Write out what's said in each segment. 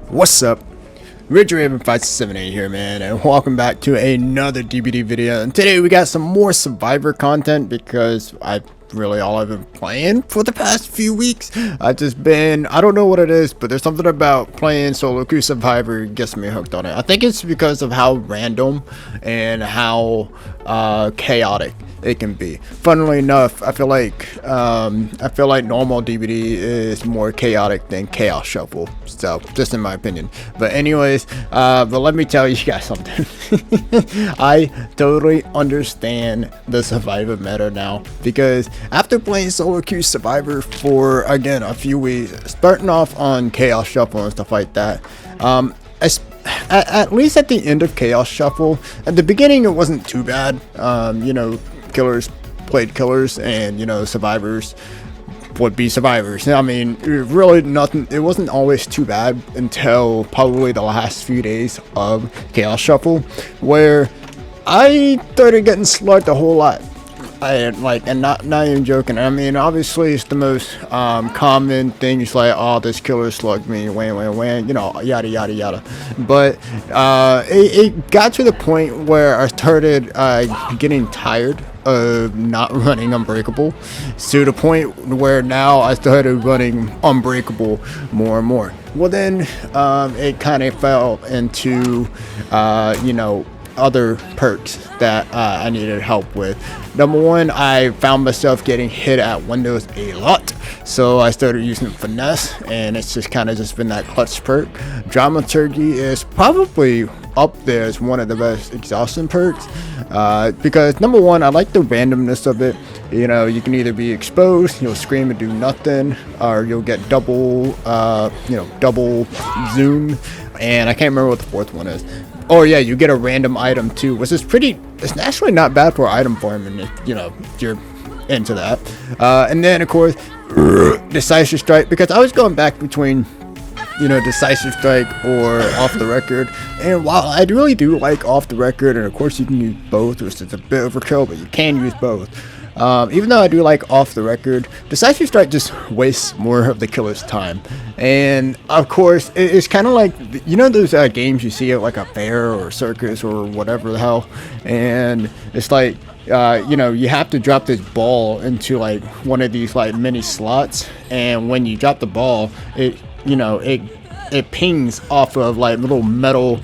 What's up? RidgeRaven5678 here, man, and welcome back to another DBD video. And today we got some more Survivor content because I've been playing for the past few weeks. I don't know what it is, but there's something about playing solo queue Survivor gets me hooked on it. I think it's because of how random and how chaotic it can be. Funnily enough, I feel like normal DBD is more chaotic than Chaos Shuffle. So, just in my opinion. But anyways, but let me tell you guys something. I totally understand the Survivor meta now, because after playing solo queue Survivor for again a few weeks, starting off on Chaos Shuffle and stuff like that, at least at the end of Chaos Shuffle, at the beginning it wasn't too bad. Killers played killers, and survivors would be survivors. I mean, it wasn't always too bad until probably the last few days of Chaos Shuffle, where I started getting slugged a whole lot. And not even joking. I mean, obviously it's the most common thing. It's like, oh, this killer slugged me, wham, yada yada yada. But it got to the point where I started getting tired of not running Unbreakable, to the point where now I started running Unbreakable more and more. Well, then it kind of fell into other perks that I needed help with. Number one, I found myself getting hit at windows a lot, so I started using Finesse, and it's just kind of been that clutch perk. Dramaturgy is probably up there as one of the best exhaustion perks, because number one, I like the randomness of it. You can either be exposed, you'll scream and do nothing, or you'll get double zoom, and I can't remember what the fourth one is. Oh yeah, you get a random item too, which is it's actually not bad for item farming if you're into that. And then of course, Decisive Strike, because I was going back between Decisive Strike or Off the Record, and while I really do like Off the Record, and of course you can use both, which is a bit overkill, but you can use both. Even though I do like Off the Record, Decisive Strike just wastes more of the killer's time. And of course, it's kind of like, those games you see at like a fair or circus or whatever the hell, and it's like, you have to drop this ball into like one of these like mini slots, and when you drop the ball, it pings off of like little metal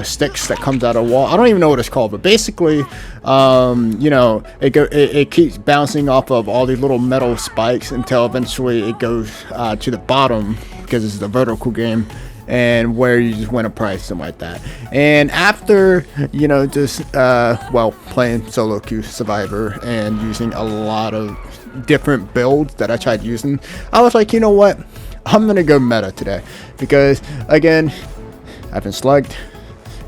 sticks that comes out of a wall. I don't even know what it's called, but basically, it keeps bouncing off of all these little metal spikes until eventually it goes to the bottom, because it's a vertical game, and where you just win a prize, something like that. And after playing solo queue Survivor and using a lot of different builds that I tried using, I was like, you know what, I'm gonna go meta today, because again, I've been slugged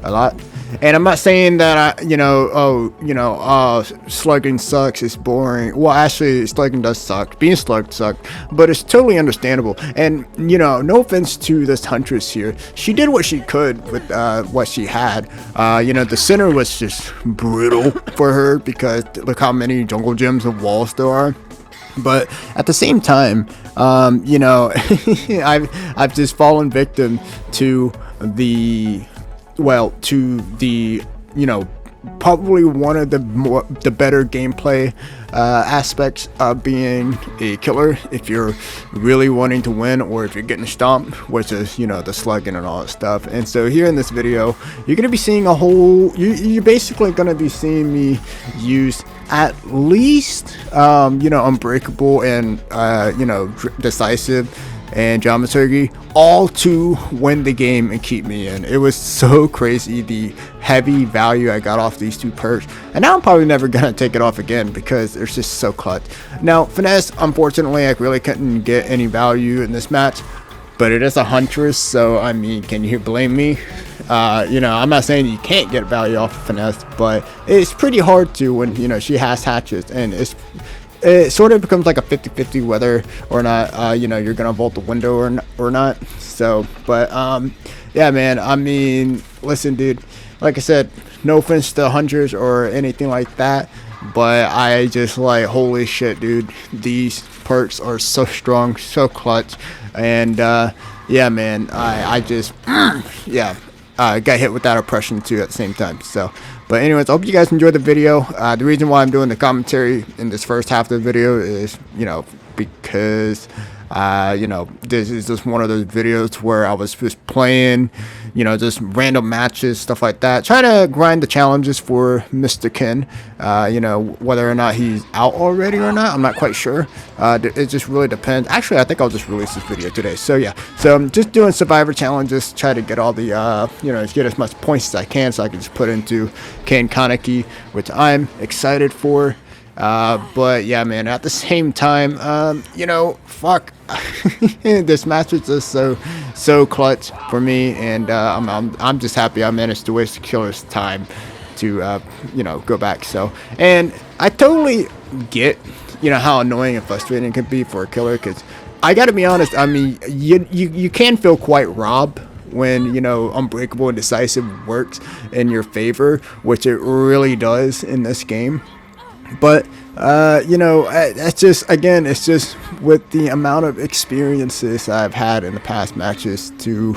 a lot, and I'm not saying that slugging sucks, it's boring. Well, actually, slugging does suck. Being slugged sucks, but it's totally understandable. And no offense to this huntress here, she did what she could with what she had. The center was just brutal for her, because look how many jungle gyms and walls there are. But at the same time, I've just fallen victim to the probably one of the better gameplay aspects of being a killer, if you're really wanting to win, or if you're getting stomped, which is the slugging and all that stuff. And so here in this video, you're gonna be seeing you're basically gonna be seeing me use at least Unbreakable and Decisive and Dramaturgy, all to win the game and keep me in. It was so crazy, the heavy value I got off these two perks, and now I'm probably never gonna take it off again, because it's just so clutch. Now Finesse, unfortunately, I really couldn't get any value in this match, but it is a huntress, so I mean, can you blame me? I'm not saying you can't get value off of Finesse, but it's pretty hard to when she has hatches, and it sort of becomes like a 50-50 whether or not you're gonna vault the window or not. So, but yeah, man, I mean, listen, dude, like I said, no offense to hunters or anything like that, but I just like, holy shit, dude, these perks are so strong, so clutch, and yeah, man, I just, yeah, got hit with that oppression too at the same time. So, but anyways, I hope you guys enjoyed the video. The reason why I'm doing the commentary in this first half of the video is, because this is just one of those videos where I was just playing, just random matches, stuff like that, trying to grind the challenges for Mr. Ken. Whether or not he's out already or not, I'm not quite sure. It just really depends. Actually, I think I'll just release this video today. So yeah, so I'm just doing survivor challenges, try to get all the get as much points as I can, so I can just put into Ken Kaneki, which I'm excited for. But yeah, man, at the same time, fuck, this match was just so clutch for me, and I'm just happy I managed to waste the killer's time to go back. So, and I totally get how annoying and frustrating it can be for a killer, because I gotta be honest, I mean, you can feel quite robbed when Unbreakable and Decisive works in your favor, which it really does in this game. But it's just with the amount of experiences I've had in the past matches to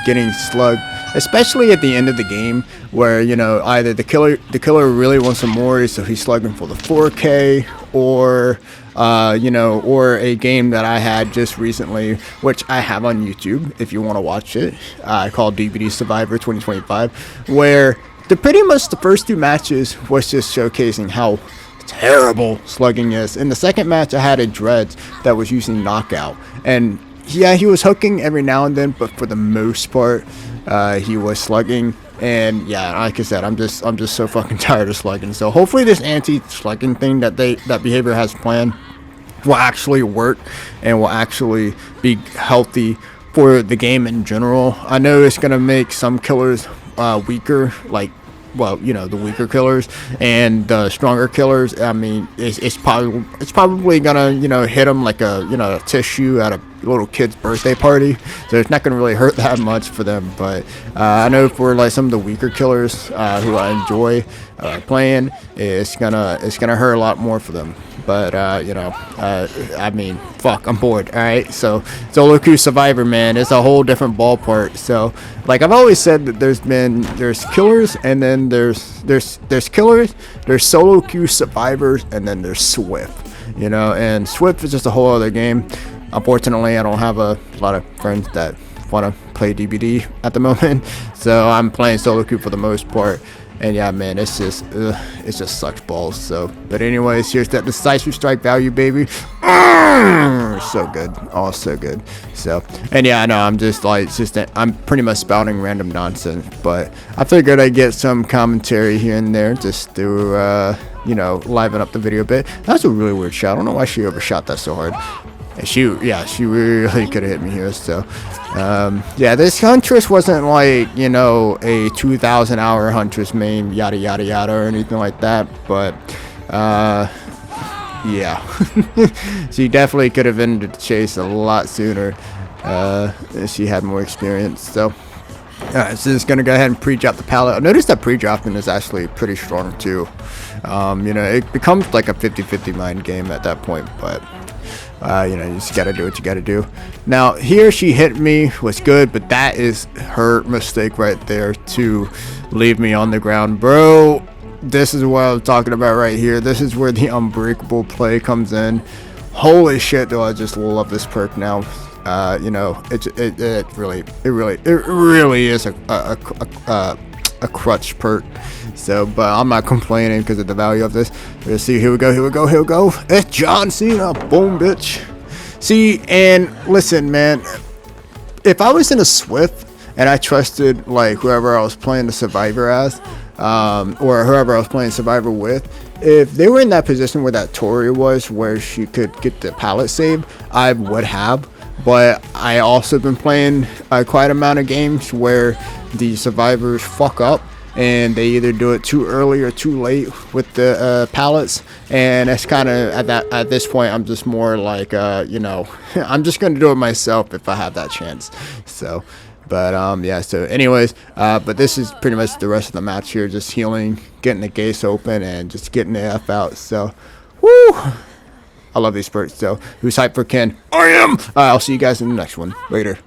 getting slugged, especially at the end of the game, where either the killer really wants some more, so he's slugging for the 4K, or or a game that I had just recently, which I have on YouTube if you want to watch it, called DBD Survivor 2025, where pretty much the first two matches was just showcasing how terrible slugging is. In the second match, I had a Dreads that was using Knockout, and yeah, he was hooking every now and then, but for the most part, he was slugging. And yeah, like I said, I'm just so fucking tired of slugging. So hopefully this anti-slugging thing that Behavior has planned will actually work and will actually be healthy for the game in general. I know it's gonna make some killers weaker, like, well, the weaker killers, and the stronger killers, I mean, it's probably gonna hit them like a tissue at a little kid's birthday party, so it's not gonna really hurt that much for them. But I know for like some of the weaker killers who I enjoy playing, it's gonna hurt a lot more for them. But I mean, fuck, I'm bored. All right, so solo queue Survivor, man, it's a whole different ballpark. So like I've always said, that there's killers, and then there's killers, there's solo queue survivors, and then there's Swift. And Swift is just a whole other game. Unfortunately, I don't have a lot of friends that want to play DBD at the moment, so I'm playing solo queue for the most part. And yeah, man, it just sucks balls. So, but anyways, here's that Decisive Strike value, baby. So good, oh, so good. So, and yeah, I know I'm pretty much spouting random nonsense, but I figured I'd get some commentary here and there just to liven up the video a bit. That's a really weird shot. I don't know why she overshot that so hard. And she really could have hit me here. So yeah, this Huntress wasn't like a 2,000 hour Huntress main, yada yada yada, or anything like that, but yeah. She definitely could have ended the chase a lot sooner if she had more experience. So alright, so just gonna go ahead and pre-drop the pallet. Notice that pre-dropping is actually pretty strong too. It becomes like a 50-50 mind game at that point, but you just gotta do what you gotta do. Now here she hit me, was good, but that is her mistake right there to leave me on the ground, bro. This is what I was talking about right here. This is where the Unbreakable play comes in. Holy shit, do I just love this perk now. It really is a crutch perk. So, but I'm not complaining because of the value of this. Let's see, here we go. It's John Cena, boom, bitch. See, and listen, man, if I was in a Swift and I trusted like whoever I was playing the Survivor as, or whoever I was playing Survivor with, if they were in that position where that Tori was, where she could get the pallet save, I would have. But I also been playing quite amount of games where the survivors fuck up and they either do it too early or too late with the pallets, and it's kind of at this point I'm just more like I'm just gonna do it myself if I have that chance. So but yeah, so anyways, but this is pretty much the rest of the match here, just healing, getting the gates open, and just getting the F out. So woo, I love these perks. So who's hyped for Ken? I am. I'll see you guys in the next one. Later.